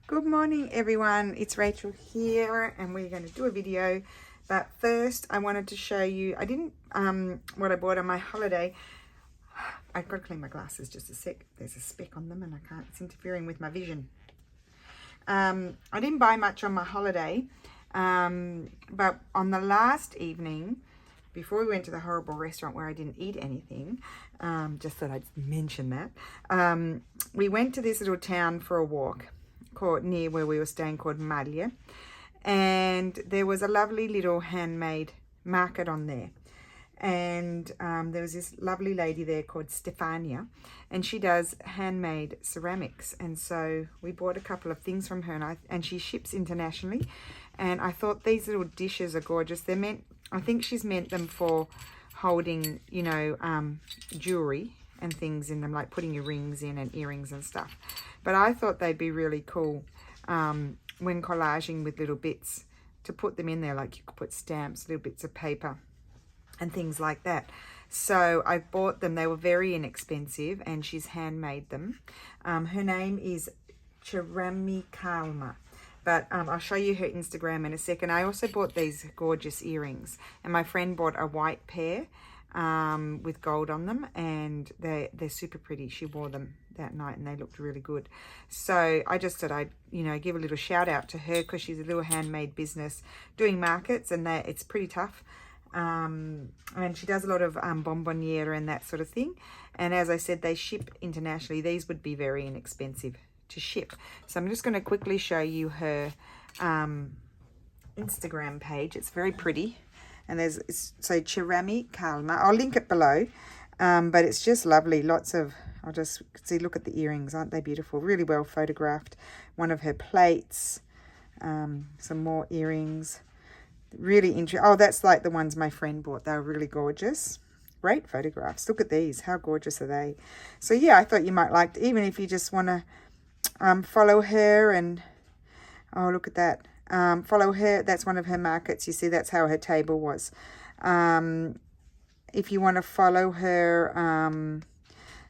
Good morning everyone, it's Rachel here and we're going to do a video, but first I wanted to show you, what I bought on my holiday. I've got to clean my glasses just a sec, there's a speck on them and it's interfering with my vision. I didn't buy much on my holiday, but on the last evening, before we went to the horrible restaurant where I didn't eat anything, just thought I'd mention that, we went to this little town for a walk near where we were staying called Maglia, and there was a lovely little handmade market on there, and there was this lovely lady there called Stefania, and she does handmade ceramics, and so we bought a couple of things from her, and she ships internationally, and I thought these little dishes are gorgeous. They're meant, I think she's meant them for holding, you know, jewelry and things in them, like putting your rings in and earrings and stuff. But I thought they'd be really cool when collaging with little bits to put them in there, like you could put stamps, little bits of paper and things like that. So I bought them. They were very inexpensive and she's handmade them. Her name is Tracie, but I'll show you her Instagram in a second. I also bought these gorgeous earrings, and my friend bought a white pair with gold on them, and they're super pretty. She wore them that night and they looked really good. So I just thought I'd, you know, give a little shout out to her because she's a little handmade business doing markets, and it's pretty tough. And she does a lot of bonbonniere and that sort of thing. And as I said, they ship internationally. These would be very inexpensive to ship. So I'm just going to quickly show you her Instagram page. It's very pretty. And so Tracie, I'll link it below, but it's just lovely. Lots of, I'll just see, look at the earrings, aren't they beautiful? Really well photographed. One of her plates, some more earrings. Really interesting. Oh, that's like the ones my friend bought. They were really gorgeous. Great photographs. Look at these. How gorgeous are they? So yeah, I thought you might like, even if you just want to follow her and, oh, look at that. Follow her. That's one of her markets. You see, that's how her table was. If you want to follow her,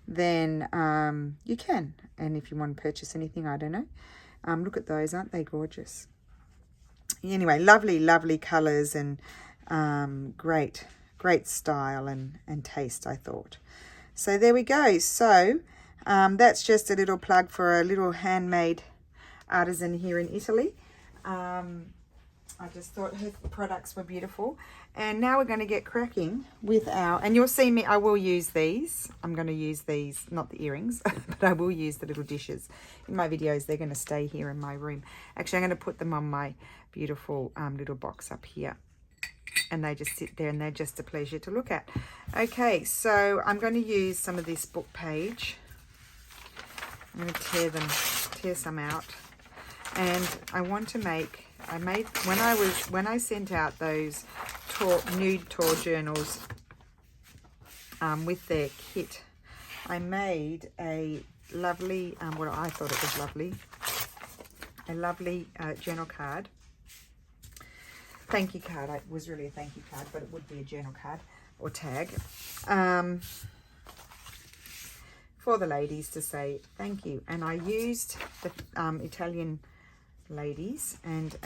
then you can. And if you want to purchase anything, I don't know. Look at those. Aren't they gorgeous? Anyway, lovely, lovely colours and great style and taste, I thought. So there we go. So that's just a little plug for a little handmade artisan here in Italy. I just thought her products were beautiful. And now we're going to get cracking with and you'll see me, I will use these. I'm going to use these, not the earrings, but I will use the little dishes. In my videos, they're going to stay here in my room. Actually, I'm going to put them on my beautiful little box up here. And they just sit there and they're just a pleasure to look at. Okay, so I'm going to use some of this book page. I'm going to tear some out. And I want to make, when I sent out those nude tour journals with their kit, I made a lovely, well, I thought it was lovely, a lovely journal card. Thank you card. It was really a thank you card, but it would be a journal card or tag for the ladies to say thank you. And I used the Italian ladies, and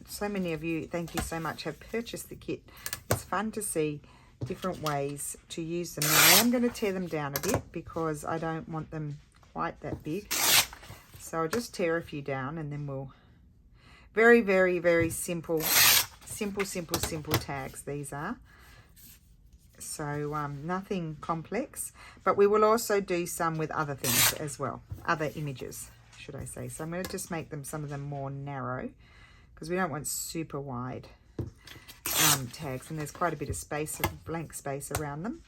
so many of you, thank you so much, have purchased the kit. It's fun to see different ways to use them. Now I am going to tear them down a bit because I don't want them quite that big, so I'll just tear a few down and then we'll, very, very, very simple tags these are. So nothing complex, but we will also do some with other things as well, other images, should I say. So I'm going to just make them, some of them more narrow, because we don't want super wide tags, and there's quite a bit of space, blank space around them.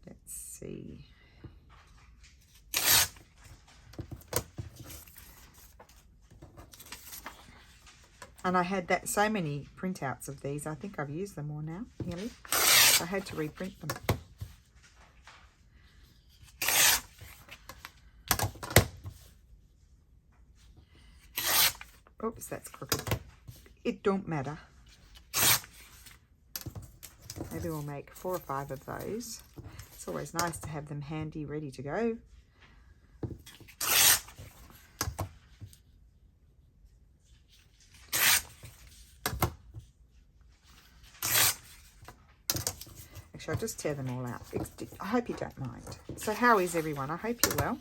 Let's see. And I had so many printouts of these. I think I've used them all now, nearly. So I had to reprint them. Oops, that's crooked. It don't matter. Maybe we'll make 4 or 5 of those. It's always nice to have them handy, ready to go. Actually, I'll just tear them all out. I hope you don't mind. So how is everyone? I hope you're well.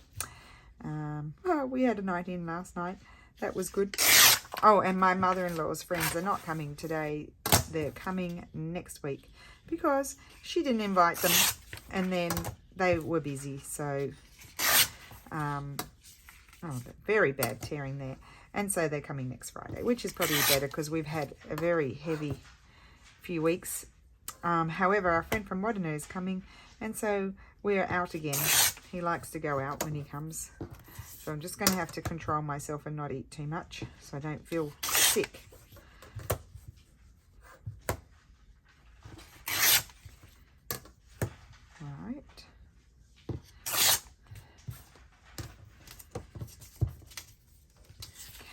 Oh, we had a night in last night. That was good. Oh, and my mother-in-law's friends are not coming today. They're coming next week because she didn't invite them, and then they were busy. So, oh, very bad tearing there. And so they're coming next Friday, which is probably better because we've had a very heavy few weeks. However, our friend from Modena is coming, and so we're out again. He likes to go out when he comes. So I'm just going to have to control myself and not eat too much so I don't feel sick. Right.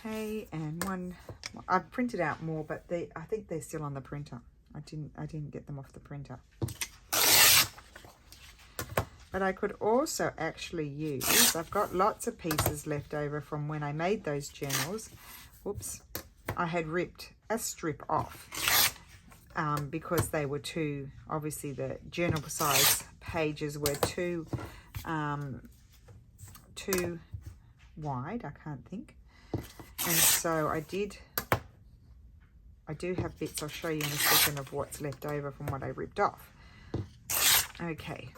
Okay, and one, I've printed out more, but I think they're still on the printer. I didn't get them off the printer. But I could also actually use, I've got lots of pieces left over from when I made those journals. Whoops. I had ripped a strip off because they were too, obviously the journal size pages were too wide, I can't think. And so I do have bits, I'll show you in a second, of what's left over from what I ripped off. Okay.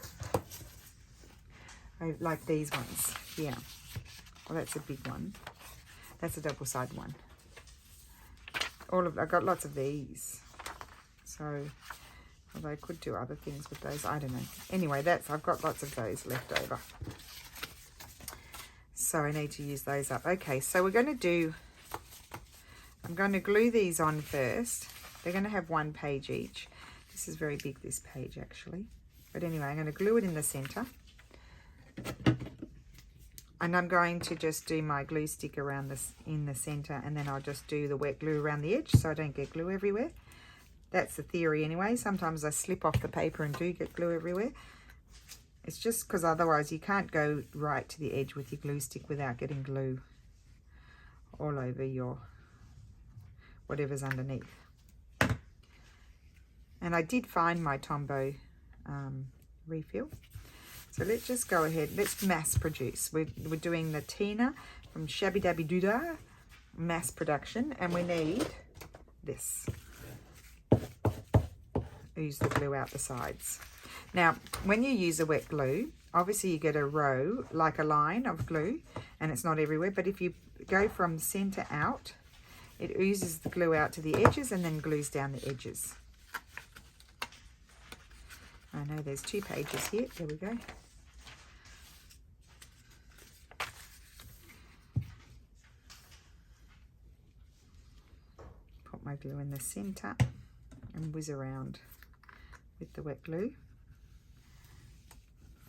I like these ones. Yeah. Well, that's a big one. That's a double-sided one. I've got lots of these. So, although I could do other things with those, I don't know. Anyway, I've got lots of those left over. So I need to use those up. Okay, so I'm going to glue these on first. They're going to have one page each. This is very big, this page actually. But anyway, I'm going to glue it in the center. And I'm going to just do my glue stick around this in the center, and then I'll just do the wet glue around the edge so I don't get glue everywhere. That's the theory anyway. Sometimes I slip off the paper and do get glue everywhere. It's just because otherwise you can't go right to the edge with your glue stick without getting glue all over your whatever's underneath. And I did find my Tombow refill. So let's just go ahead, let's mass produce. We're doing the Tina from Shabby Dabby Doodah mass production, and we need this. Ooze the glue out the sides. Now, when you use a wet glue, obviously you get a row, like a line of glue, and it's not everywhere, but if you go from center out, it oozes the glue out to the edges and then glues down the edges. I know there's 2 pages here, there we go. Put my glue in the center and whiz around with the wet glue.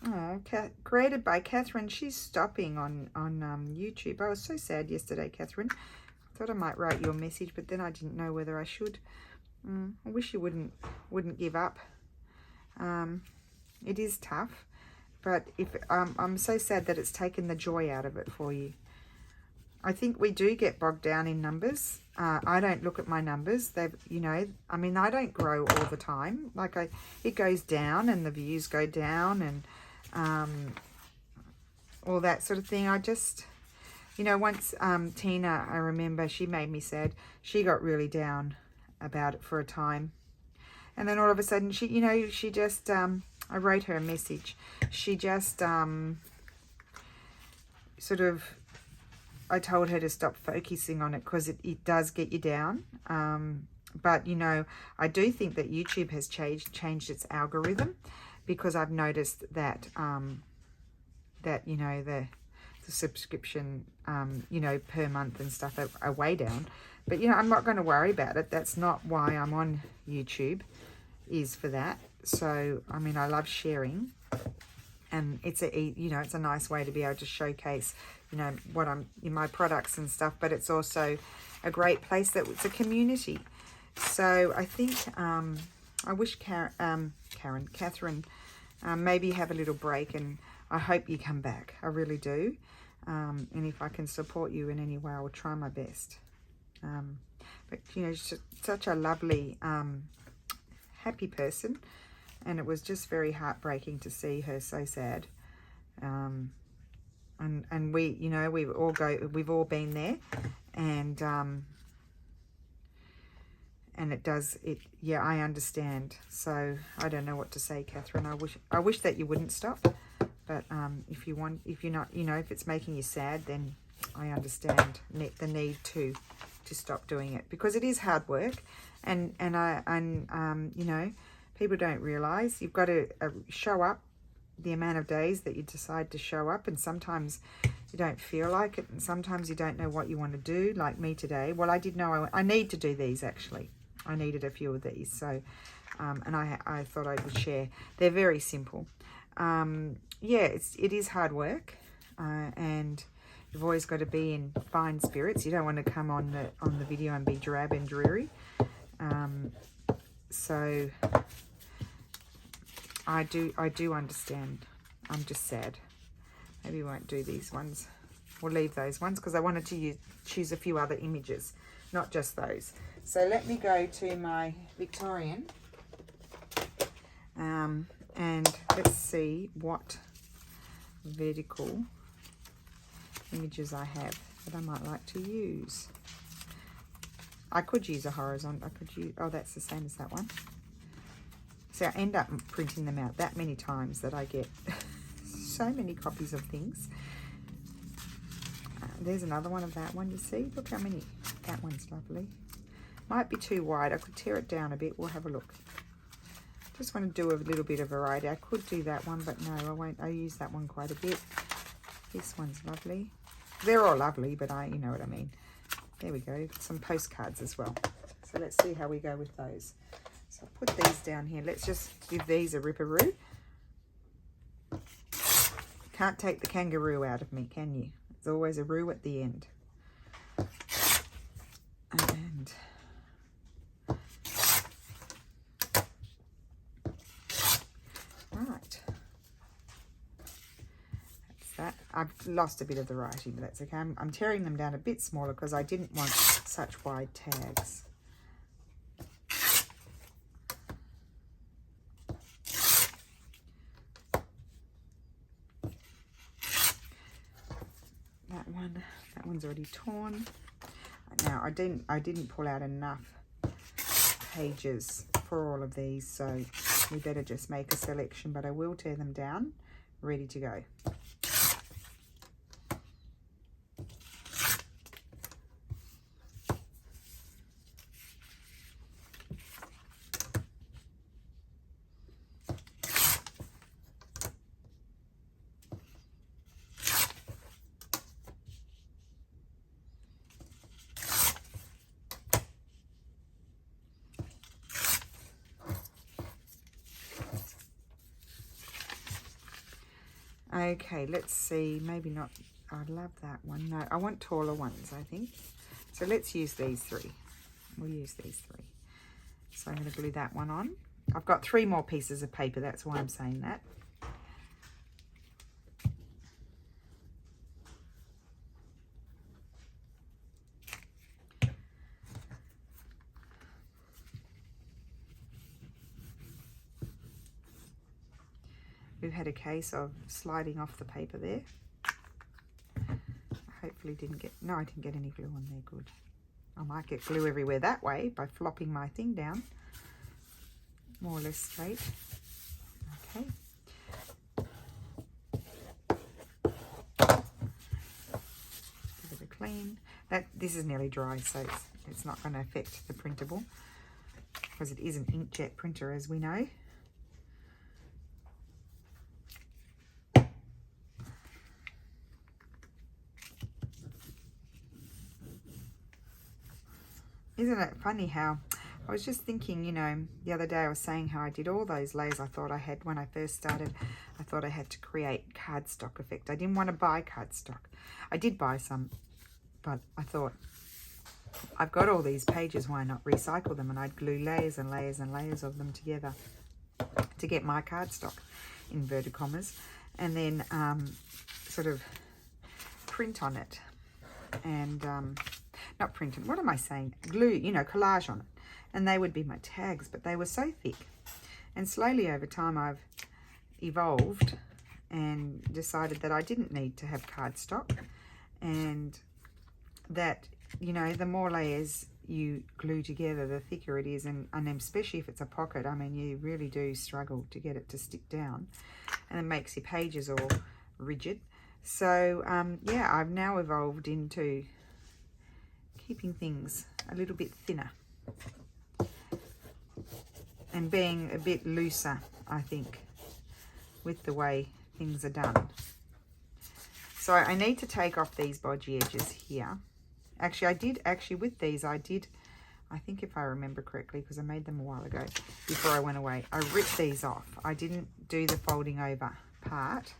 Oh, created by Catherine. She's stopping on YouTube. I was so sad yesterday, Catherine. I thought I might write you a message, but then I didn't know whether I should. I wish you wouldn't give up. It is tough, but I'm so sad that it's taken the joy out of it for you. I think we do get bogged down in numbers. I don't look at my numbers. I mean, I don't grow all the time. Like it goes down and the views go down and all that sort of thing. I just, once Tina, I remember she made me sad. She got really down about it for a time. And then all of a sudden she just, I wrote her a message. She just sort of, I told her to stop focusing on it because it does get you down. But, I do think that YouTube has changed its algorithm, because I've noticed that, the subscription, per month and stuff are way down. But, I'm not going to worry about it. That's not why I'm on YouTube, is for that. So, I mean, I love sharing. And it's a nice way to be able to showcase, what my products and stuff, but it's also a great place that it's a community. So I think, I wish Catherine, maybe have a little break, and I hope you come back. I really do. And if I can support you in any way, I will try my best. But, such a lovely, happy person. And it was just very heartbreaking to see her so sad. And we, you know, we've all been there, and yeah, I understand. So I don't know what to say, Catherine. I wish that you wouldn't stop, but if you're not, you know, if it's making you sad, then I understand the need to stop doing it, because it is hard work, and you know, people don't realize you've got to show up the amount of days that you decide to show up, and sometimes you don't feel like it, and sometimes you don't know what you want to do, like me today. Well, I did know I need to do these, actually. I needed a few of these, so and I thought I would share. They're very simple. Yeah, it is hard work, and you've always got to be in fine spirits. You don't want to come on the video and be drab and dreary. So I do understand. I'm just sad. Maybe we won't do these ones. We'll leave those ones, because I wanted to choose a few other images, not just those. So let me go to my Victorian, and let's see what vertical images I have that I might like to use. I could use a horizontal. I could use, oh, that's the same as that one. So I end up printing them out that many times that I get so many copies of things. There's another one of that one, you see? Look how many. That one's lovely. Might be too wide. I could tear it down a bit. We'll have a look. Just want to do a little bit of variety. I could do that one, but no, I won't. I use that one quite a bit. This one's lovely. They're all lovely, but you know what I mean. There we go. Some postcards as well. So let's see how we go with those. So I'll put these down here. Let's just give these a ripperoo. Can't take the kangaroo out of me, can you? There's always a roo at the end. And right. That's that. I've lost a bit of the writing, but that's okay. I'm tearing them down a bit smaller because I didn't want such wide tags. That one's already torn. Now I didn't pull out enough pages for all of these, so we better just make a selection, but I will tear them down, ready to go. Okay, let's see, maybe not, I love that one. No, I want taller ones, I think. So let's use these three. We'll use these three. So I'm going to glue that one on. I've got 3 more pieces of paper, that's why I'm saying that. We've had a case of sliding off the paper there. Hopefully didn't get, no, I didn't get any glue on there, good. I might get glue everywhere that way by flopping my thing down. More or less straight. Okay. Give it a clean. This is nearly dry, so it's not going to affect the printable, because it is an inkjet printer, as we know. Isn't it funny how, I was just thinking, you know, the other day I was saying how I did all those layers I thought I had when I first started. I thought I had to create cardstock effect. I didn't want to buy cardstock. I did buy some, but I thought, I've got all these pages, why not recycle them? And I'd glue layers and layers and layers of them together to get my cardstock, inverted commas, and then sort of print on it. And not print it, what am I saying? Glue, you know, collage on it. And they would be my tags, but they were so thick. And slowly over time I've evolved and decided that I didn't need to have cardstock, and that, you know, the more layers you glue together, the thicker it is, and especially if it's a pocket, I mean, you really do struggle to get it to stick down, and it makes your pages all rigid. So yeah, I've now evolved into keeping things a little bit thinner and being a bit looser, I think, with the way things are done. So I need to take off these bodgy edges here. Actually, with these, I think if I remember correctly, because I made them a while ago before I went away, I ripped these off. I didn't do the folding over part.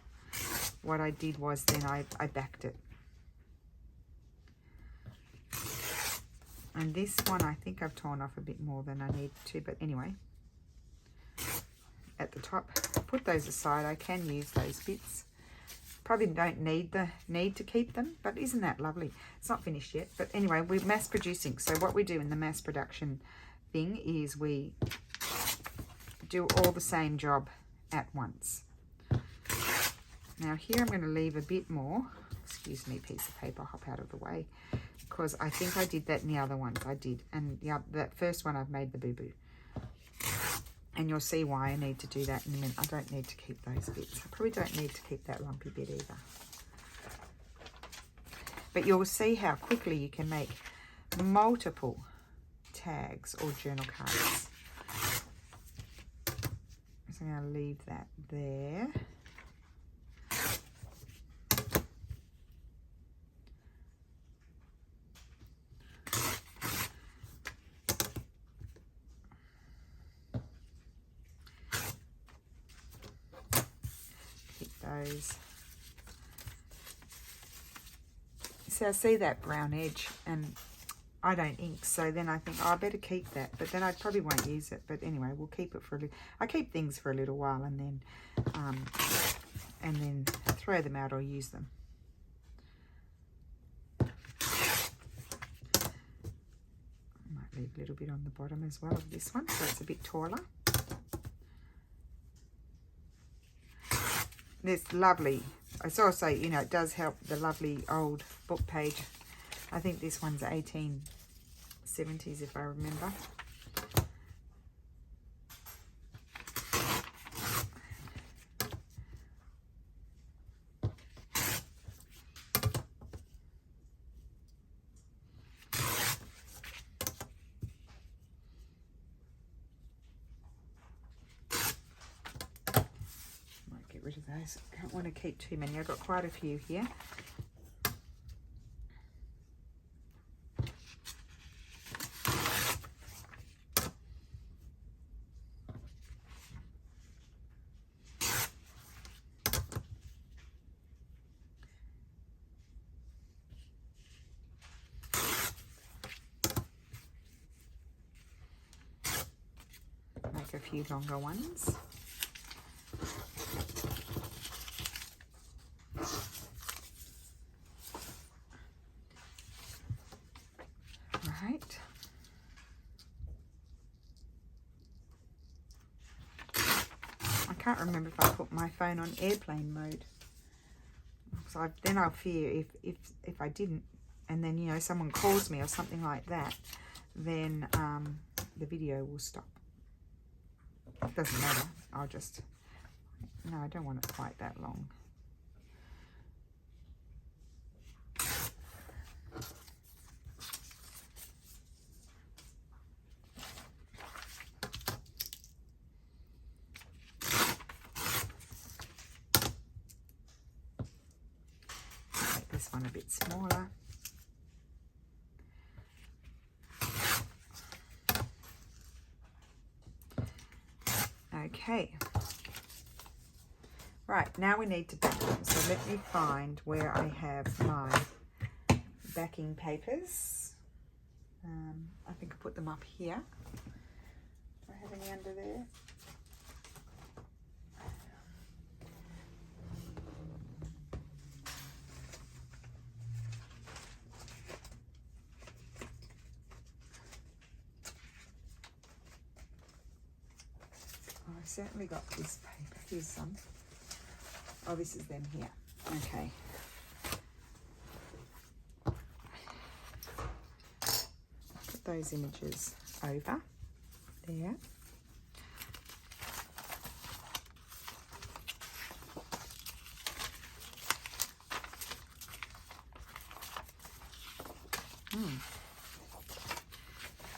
What I did was then I backed it. And this one, I think I've torn off a bit more than I need to, but anyway, at the top, put those aside. I can use those bits. Probably don't need to keep them, but isn't that lovely? It's not finished yet, but anyway, we're mass producing. So what we do in the mass production thing is we do all the same job at once. Now here I'm going to leave a bit more. Excuse me, piece of paper, hop out of the way, because I think I did that in the other ones. I did, and that first one I've made the boo-boo. And you'll see why I need to do that in a minute. I don't need to keep those bits. I probably don't need to keep that lumpy bit either. But you'll see how quickly you can make multiple tags or journal cards. So I'm going to leave that there. Those. So I see that brown edge and I don't ink, so then I think, oh, I better keep that, but then I probably won't use it. But anyway, we'll keep it for a little. I keep things for a little while and then throw them out or use them. I might leave a little bit on the bottom as well of this one, so it's a bit taller. This lovely, it's also, you know, it does help the lovely old book page. I think this one's 1870s if I remember. Rid of those. I don't want to keep too many. I've got quite a few here. Make a few longer ones. Right. I can't remember if I put my phone on airplane mode. So then I'll fear if I didn't, and then, you know, someone calls me or something like that, then the video will stop. It doesn't matter. I'll just, no, I don't want it quite that long. This one a bit smaller. Okay. Right, now we need to back them. So let me find where I have my backing papers. I think I put them up here. Do I have any under there? certainly got this paper. Here's some. Oh, this is them here. Okay. Put those images over there.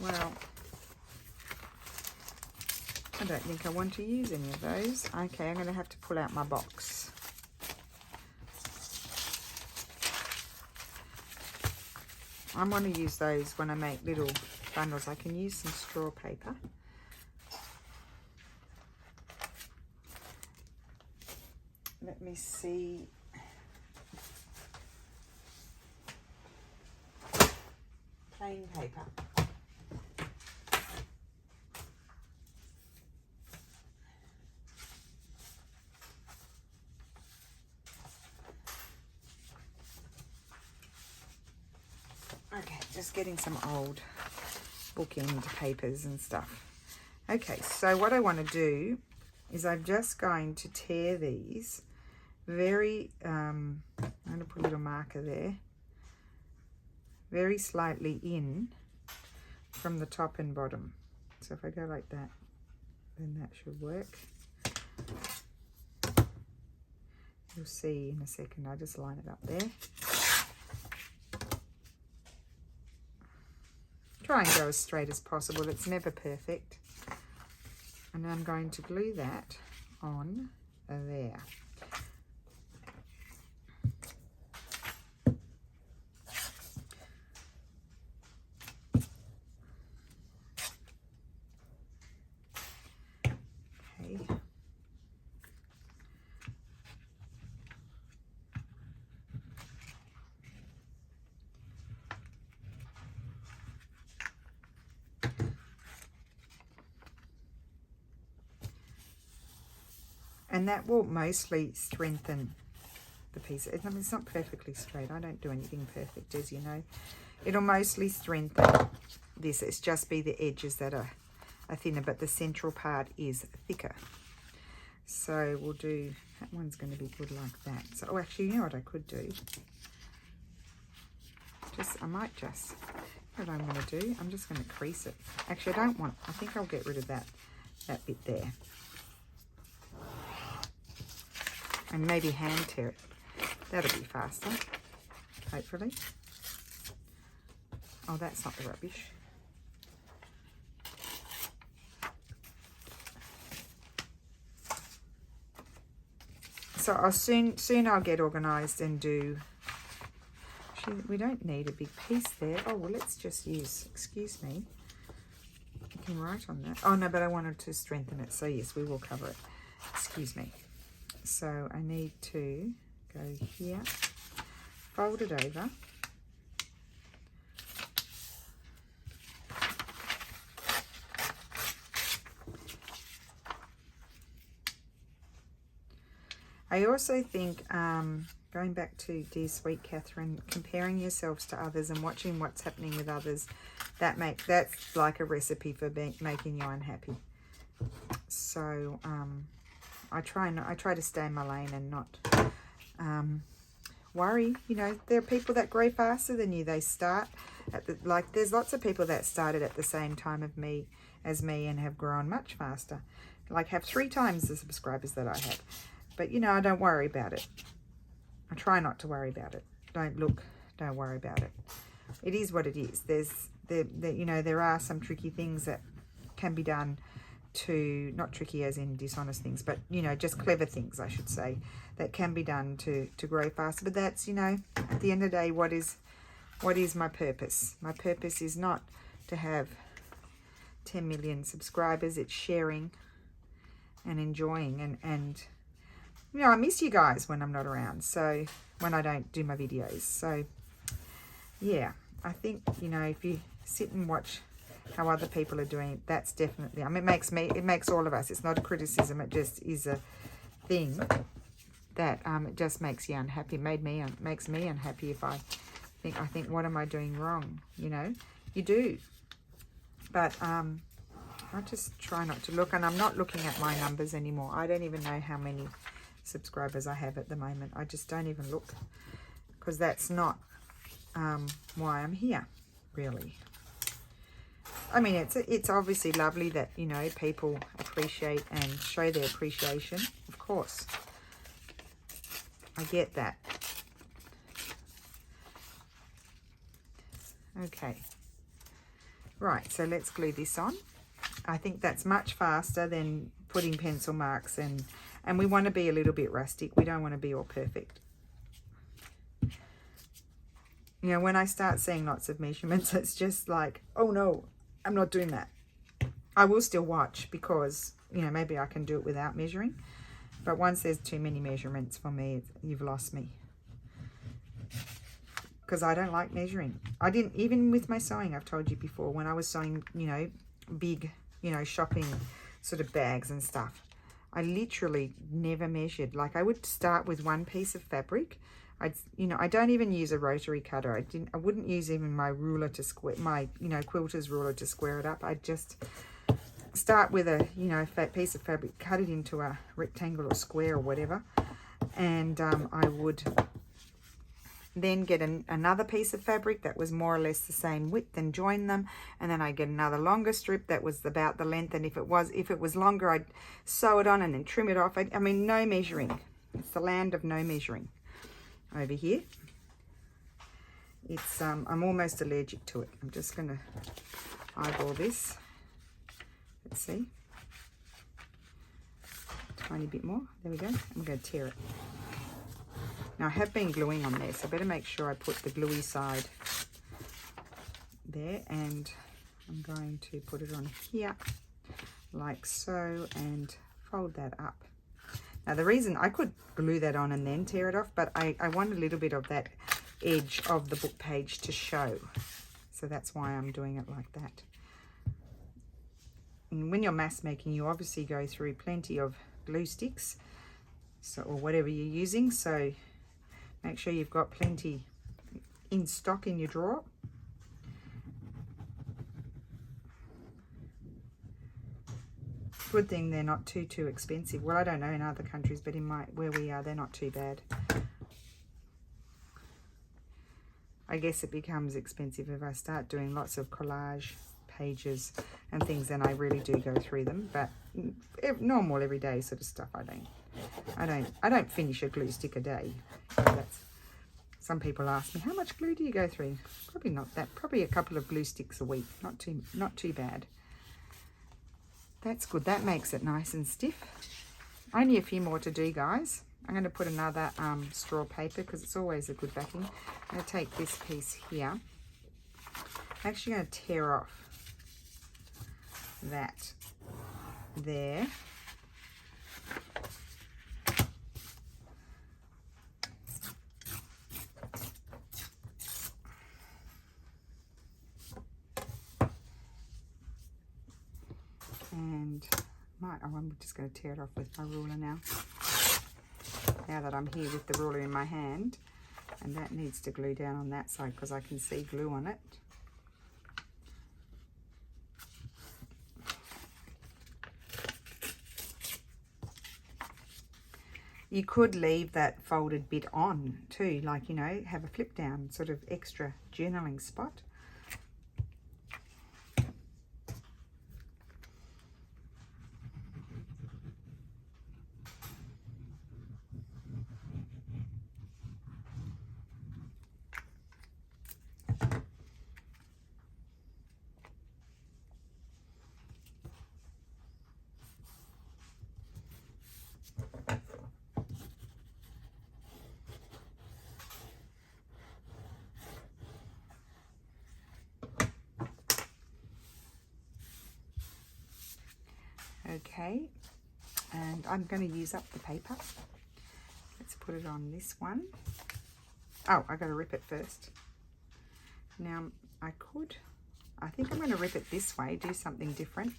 Well, I don't think I want to use any of those. Okay, I'm going to have to pull out my box. I want to use those when I make little bundles. I can use some straw paper. Let me see. Plain paper. Okay, just getting some old bookend papers and stuff. Okay, so what I want to do is I'm just going to tear these very, I'm going to put a little marker there, very slightly in from the top and bottom. So if I go like that, then that should work. You'll see in a second. I just line it up there. Try and go as straight as possible. It's never perfect. And I'm going to glue that on there. Okay. And that will mostly strengthen the piece. I mean, it's not perfectly straight. I don't do anything perfect, as you know. It'll mostly strengthen this. It's just be the edges that are thinner, but the central part is thicker. So we'll do, that one's going to be good like that. So, oh, actually, you know what I could do? I might just, what I'm going to do, I'm just going to crease it. Actually, I think I'll get rid of that bit there. And maybe hand tear it. That'll be faster, hopefully. Oh, that's not the rubbish. So I'll soon I'll get organised and do. Actually, we don't need a big piece there. Oh well, let's just use. Excuse me. I can write on that. Oh no, but I wanted to strengthen it. So yes, we will cover it. Excuse me. So I need to go here, fold it over, I also think, going back to Dear Sweet Catherine, comparing yourselves to others and watching what's happening with others, that's like a recipe for making you unhappy. So I try to stay in my lane and not worry. You know, there are people that grow faster than you. They start at there's lots of people that started at the same time as me and have grown much faster. Like have 3 times the subscribers that I have. But you know, I don't worry about it. I try not to worry about it. Don't worry about it. It is what it is. You know, there are some tricky things that can be done to, not tricky as in dishonest things, but you know, just clever things, I should say, that can be done to grow faster. But that's, you know, at the end of the day, what is my purpose? My purpose is not to have 10 million subscribers. It's sharing and enjoying, and you know, I miss you guys when I'm not around, so when I don't do my videos. So yeah, I think, you know, if you sit and watch how other people are doing it, that's definitely, I mean, it makes all of us, it's not a criticism, it just is a thing that it just makes you unhappy. Makes me unhappy if I think what am I doing wrong? You know, you do. But I just try not to look, and I'm not looking at my numbers anymore. I don't even know how many subscribers I have at the moment. I just don't even look, because that's not why I'm here, really. I mean, it's obviously lovely that, you know, people appreciate and show their appreciation. Of course, I get that. Okay, right, so let's glue this on. I think that's much faster than putting pencil marks, and we want to be a little bit rustic. We don't want to be all perfect. You know, when I start seeing lots of measurements, it's just like, oh no, I'm not doing that. I will still watch, because, you know, maybe I can do it without measuring. But once there's too many measurements for me, you've lost me. Because I don't like measuring. I didn't, even with my sewing, I've told you before, when I was sewing, you know, big, you know, shopping sort of bags and stuff, I literally never measured. Like, I would start with one piece of fabric. You know, I don't even use a rotary cutter. I wouldn't use even my ruler to square, my, you know, quilter's ruler to square it up. I just start with a, you know, fat piece of fabric, cut it into a rectangle or square or whatever, and I would then get another piece of fabric that was more or less the same width and join them, and then I get another longer strip that was about the length, and if it was longer, I'd sew it on and then trim it off. I mean, no measuring. It's the land of no measuring over here. It's I'm almost allergic to it. I'm just gonna eyeball this. Let's see, tiny bit more. There we go. I'm going to tear it. Now, I have been gluing on there, so I better make sure I put the gluey side there, and I'm going to put it on here like so and fold that up. Now, the reason I could glue that on and then tear it off, but I want a little bit of that edge of the book page to show, so that's why I'm doing it like that. And when you're mass making, you obviously go through plenty of glue sticks, so, or whatever you're using, so make sure you've got plenty in stock in your drawer. Good thing they're not too expensive. Well, I don't know in other countries, but in where we are, they're not too bad. I guess it becomes expensive if I start doing lots of collage pages and things, then I really do go through them. But normal everyday sort of stuff, I don't finish a glue stick a day. Some people ask me, how much glue do you go through? Probably not that. Probably a couple of glue sticks a week. Not too bad. That's good. That makes it nice and stiff. Only a few more to do, guys. I'm going to put another straw paper, because it's always a good backing. I'm going to take this piece here. I'm actually going to tear off that there. And I'm just going to tear it off with my ruler now that I'm here with the ruler in my hand. And that needs to glue down on that side, because I can see glue on it. You could leave that folded bit on too, like, you know, have a flip down sort of extra journaling spot. Okay, and I'm going to use up the paper. Let's put it on this one. Oh, I got to rip it first. Now, I think I'm going to rip it this way, do something different.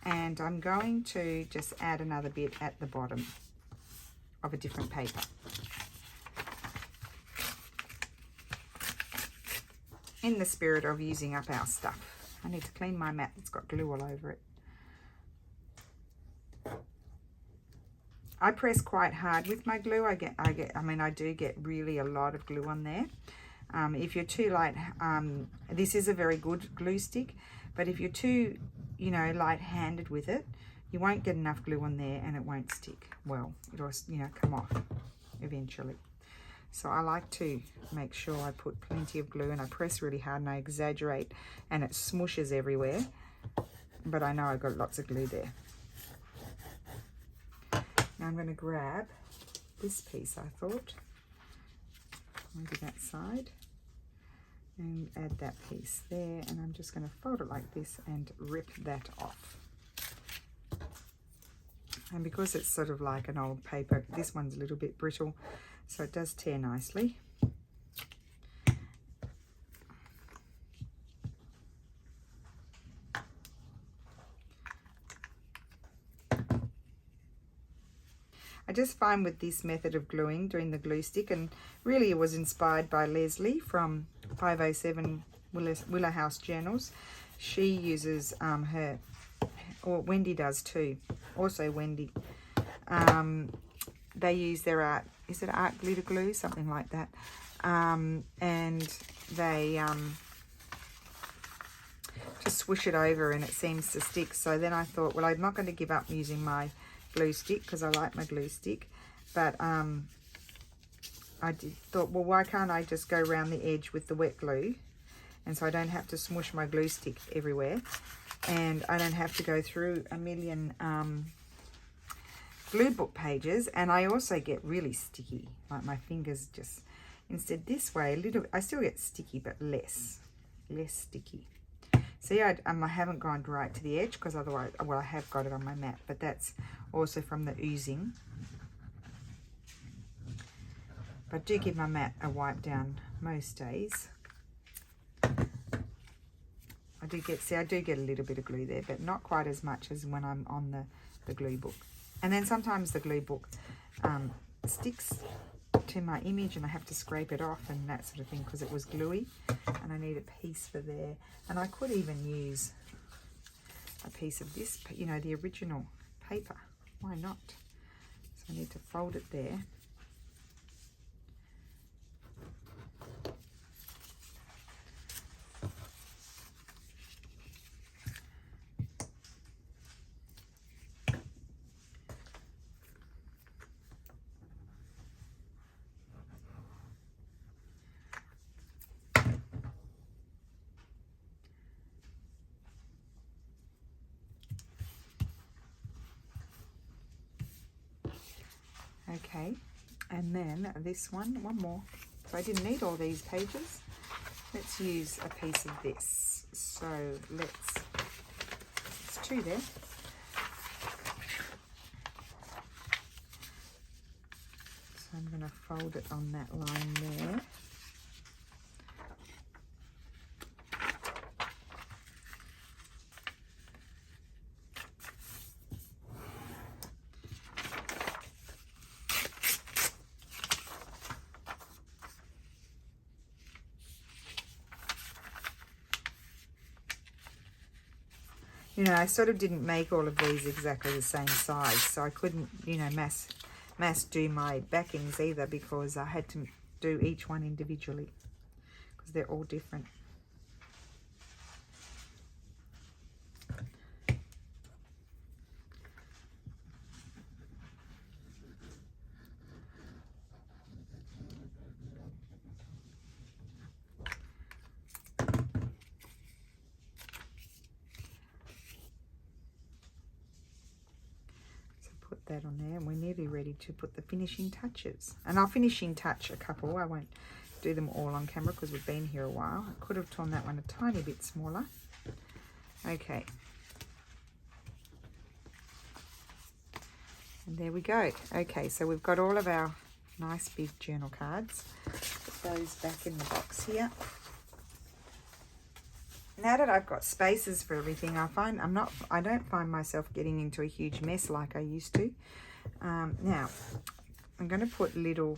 And I'm going to just add another bit at the bottom of a different paper. In the spirit of using up our stuff. I need to clean my mat that's got glue all over it. I press quite hard with my glue. I do get really a lot of glue on there. If you're too light, this is a very good glue stick, but if you're too, you know, light-handed with it, you won't get enough glue on there and it won't stick well. It'll, you know, come off eventually. So I like to make sure I put plenty of glue, and I press really hard and I exaggerate and it smooshes everywhere, but I know I've got lots of glue there. Now I'm going to grab this piece, I thought, maybe that side, and add that piece there, and I'm just going to fold it like this and rip that off. And because it's sort of like an old paper, this one's a little bit brittle, so it does tear nicely. I just find with this method of gluing, doing the glue stick, and really it was inspired by Leslie from 507 Willow House Journals. She uses her, or Wendy does too, also Wendy. They use their art, is it art glitter glue, something like that, and they just swoosh it over and it seems to stick. So then I thought, well, I'm not going to give up using my glue stick because I like my glue stick, but thought, well, why can't I just go around the edge with the wet glue, and so I don't have to smush my glue stick everywhere, and I don't have to go through a million glue book pages, and I also get really sticky, like my fingers just, instead this way, a little, I still get sticky, but less sticky. See, I haven't gone right to the edge because otherwise, well, I have got it on my mat, but that's also from the oozing. But I do give my mat a wipe down most days. I do get a little bit of glue there, but not quite as much as when I'm on the glue book. And then sometimes the glue book sticks to my image and I have to scrape it off and that sort of thing because it was gluey, and I need a piece for there. And I could even use a piece of this, you know, the original paper. Why not? So I need to fold it there. Okay, and then this one more. So I didn't need all these pages. Let's use a piece of this. So it's two there. So I'm going to fold it on that line there. You know, I sort of didn't make all of these exactly the same size, so I couldn't, you know, mass do my backings either because I had to do each one individually because they're all different. That on there, and we're nearly ready to put the finishing touches. And I'll finishing touch a couple. I won't do them all on camera because we've been here a while. I could have torn that one a tiny bit smaller. Okay. And there we go. Okay, so we've got all of our nice big journal cards. Put those back in the box here. Now that I've got spaces for everything, I don't find myself getting into a huge mess like I used to. Now I'm going to put little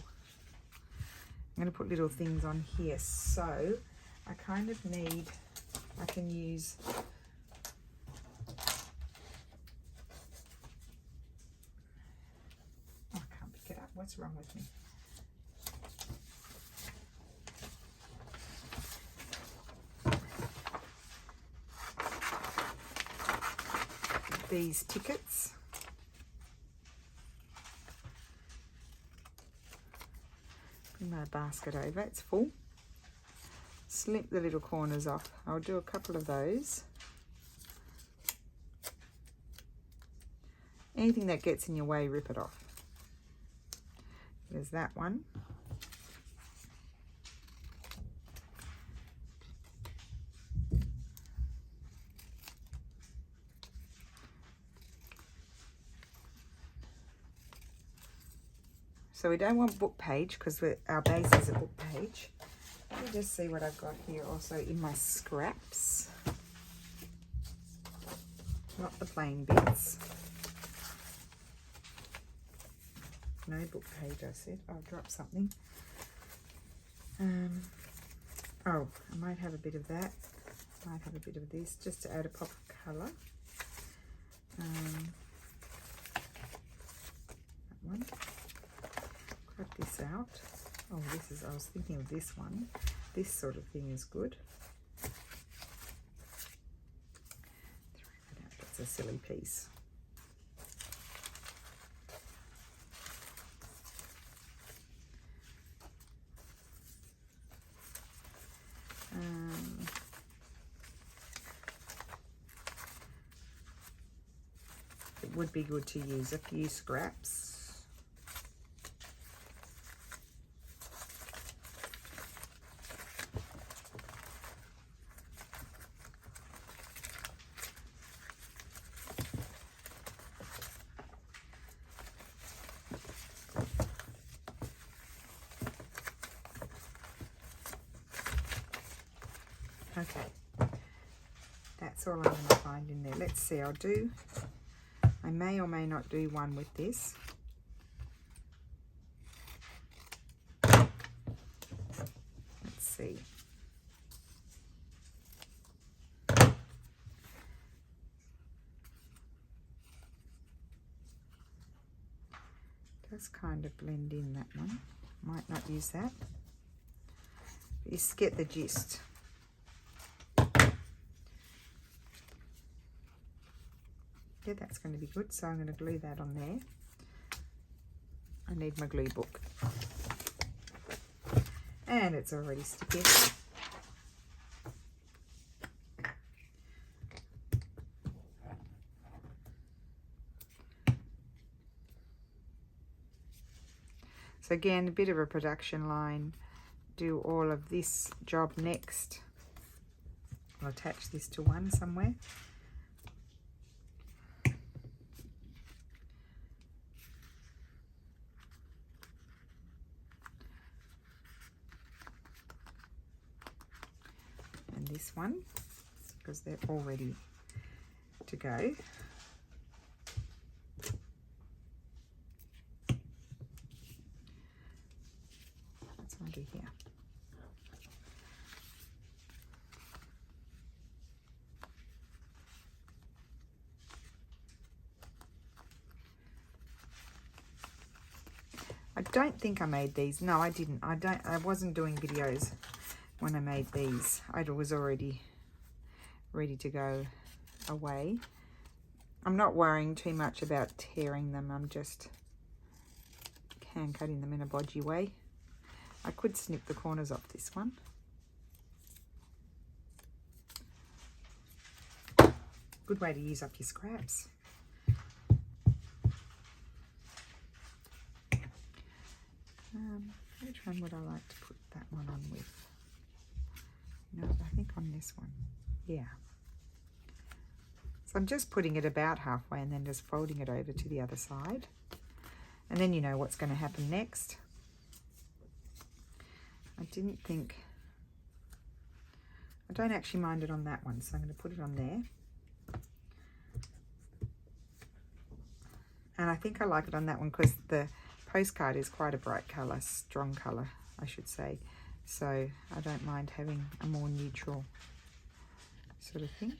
things on here. So I kind of need, I can use What's wrong with me? These tickets. Bring my basket over, it's full. Snip the little corners off. I'll do a couple of those. Anything that gets in your way, rip it off. There's that one. So we don't want book page because our base is a book page. Let me just see what I've got here also in my scraps. Not the plain bits. No book page, I said. I'll drop something. Oh, I might have a bit of that. Might have a bit of this just to add a pop of colour. That one. Cut this out. Oh, this is, I was thinking of this one. This sort of thing is good. Throw that out. That's a silly piece. It would be good to use a few scraps. Okay, that's all I'm going to find in there. Let's see, I may or may not do one with this. Let's see. Does kind of blend in, that one. Might not use that. But you get the gist. Yeah, that's going to be good, so I'm going to glue that on there. I need my glue book. And it's already sticky. So again, a bit of a production line. Do all of this job next. I'll attach this to one somewhere. And this one, because they're all ready to go. What do here? I don't think I made these. No, I didn't. I wasn't doing videos when I made these. I was already ready to go away. I'm not worrying too much about tearing them. I'm just hand cutting them in a bodgy way. I could snip the corners off this one. Good way to use up your scraps. Which one would I like to put that one on with? No, I think on this one. Yeah. So I'm just putting it about halfway and then just folding it over to the other side. And then you know what's going to happen next. I don't actually mind it on that one, so I'm going to put it on there. And I think I like it on that one because the postcard is quite a bright colour, strong colour, I should say. So I don't mind having a more neutral sort of thing.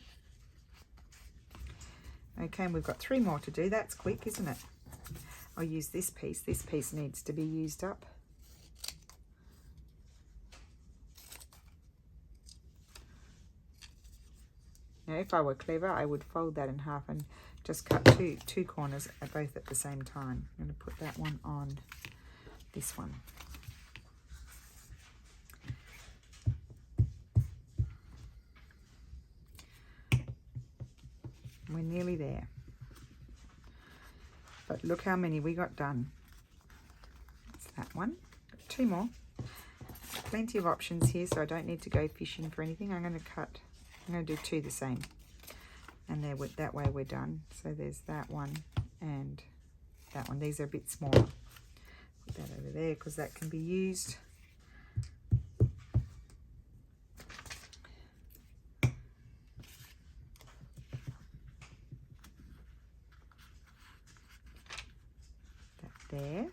Okay, and we've got 3 more to do. That's quick, isn't it? I'll use this piece. This piece needs to be used up. Now, if I were clever, I would fold that in half and just cut two corners both at the same time. I'm going to put that one on this one. We're nearly there. But look how many we got done. That's that one. Two more. Plenty of options here, so I don't need to go fishing for anything. I'm going to do two the same. And that way we're done. So there's that one and that one. These are a bit smaller. Put that over there because that can be used. There.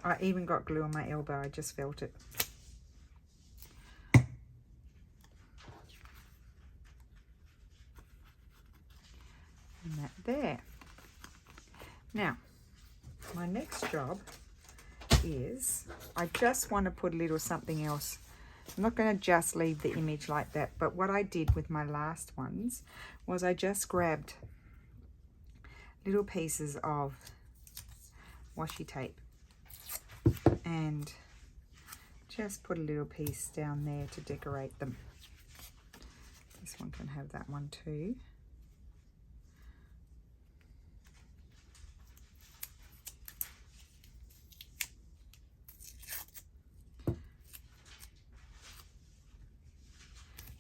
I even got glue on my elbow, I just felt it. And that there. Now, my next job is, I just want to put a little something else. I'm not going to just leave the image like that, but what I did with my last ones was I just grabbed little pieces of washi tape and just put a little piece down there to decorate them. This one can have that one too.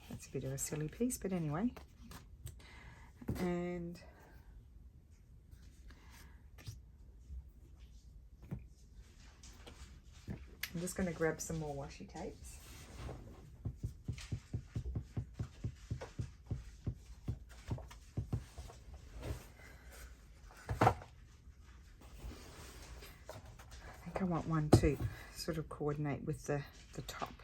That's a bit of a silly piece, but anyway. And I'm just going to grab some more washi tapes. I think I want one to sort of coordinate with the top.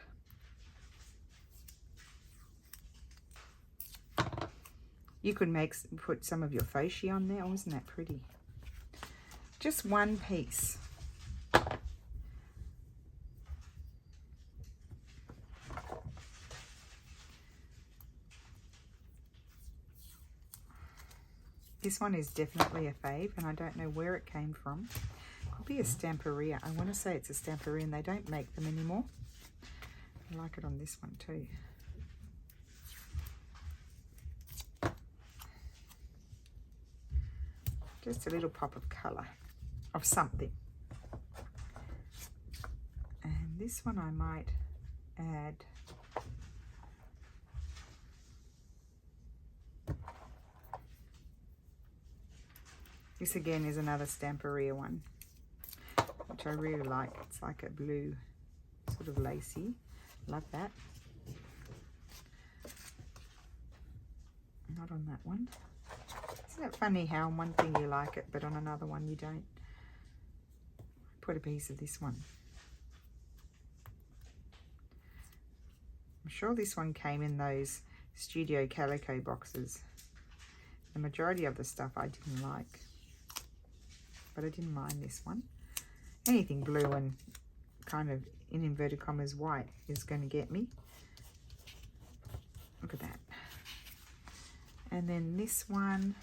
You could put some of your tracie on there. Oh, isn't that pretty? Just one piece. This one is definitely a fave, and I don't know where it came from. Could be a Stamperia. I want to say it's a Stamperia, and they don't make them anymore. I like it on this one too. Just a little pop of colour of something. And this one I might add this again is another Stamperia one, which I really like. It's like a blue, sort of lacy. Love that. Not on that one. Isn't it funny how on one thing you like it, but on another one you don't? Put a piece of this one. I'm sure this one came in those Studio Calico boxes. The majority of the stuff I didn't like, but I didn't mind this one. Anything blue and kind of in inverted commas white is going to get me. Look at that. And then this one,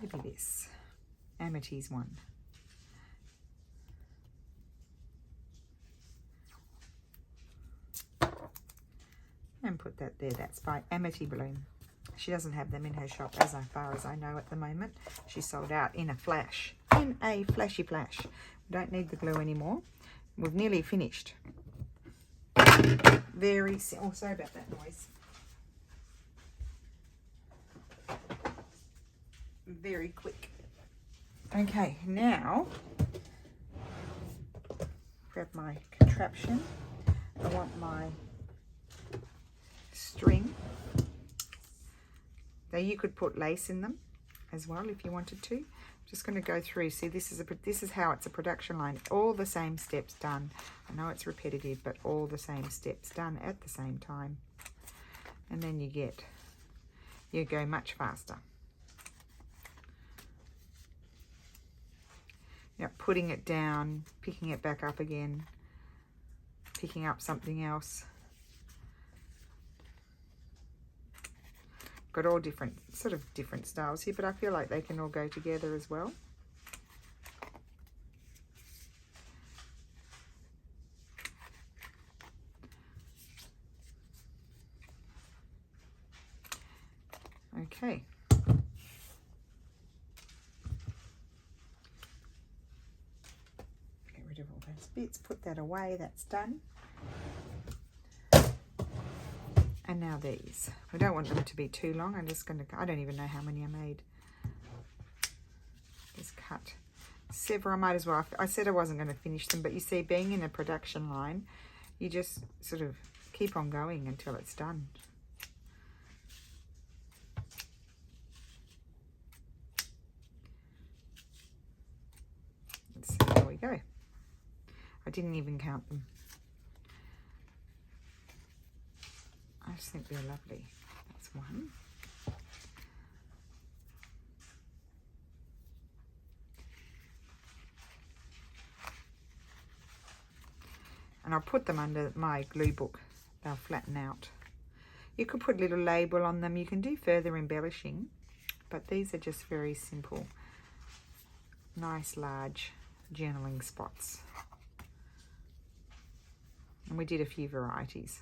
maybe this Amity's one. And put that there. That's by Amity Bloom. She doesn't have them in her shop as far as I know at the moment. She sold out in a flash. In a flashy flash. We don't need the glue anymore. We've nearly finished. Very simple. Oh, sorry about that noise. Very quick. Okay, now grab my contraption. I want my string. Now you could put lace in them as well if you wanted to. Just going to go through. See, this is how it's a production line. All the same steps done. I know it's repetitive, but all the same steps done at the same time. And then you go much faster. Yeah, putting it down, picking it back up again, picking up something else. Got all different, sort of different styles here, but I feel like they can all go together as well. Okay. Get rid of all those bits, put that away, that's done. And now these. We don't want them to be too long. I'm just going to, I don't even know how many I made. Just cut several. I might as well. I said I wasn't going to finish them, but you see, being in a production line, you just sort of keep on going until it's done. So there we go. I didn't even count them. I just think they're lovely. That's one. And I'll put them under my glue book. They'll flatten out. You could put a little label on them. You can do further embellishing, but these are just very simple, nice large journaling spots. And we did a few varieties.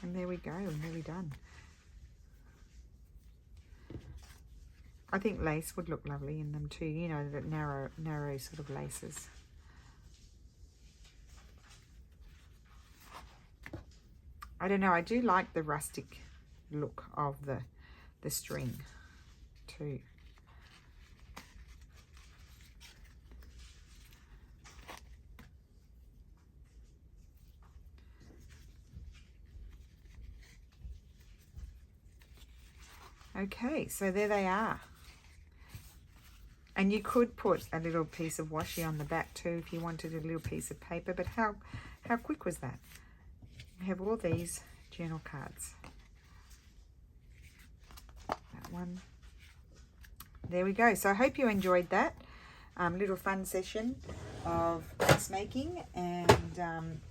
And there we go, nearly done. I think lace would look lovely in them too, you know, that narrow sort of laces. I don't know, I do like the rustic look of the string too. Okay, so there they are. And you could put a little piece of washi on the back too if you wanted a little piece of paper, but how quick was that? We have all these journal cards. That one. There we go. So I hope you enjoyed that little fun session of glass making, and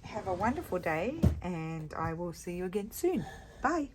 have a wonderful day, and I will see you again soon. Bye.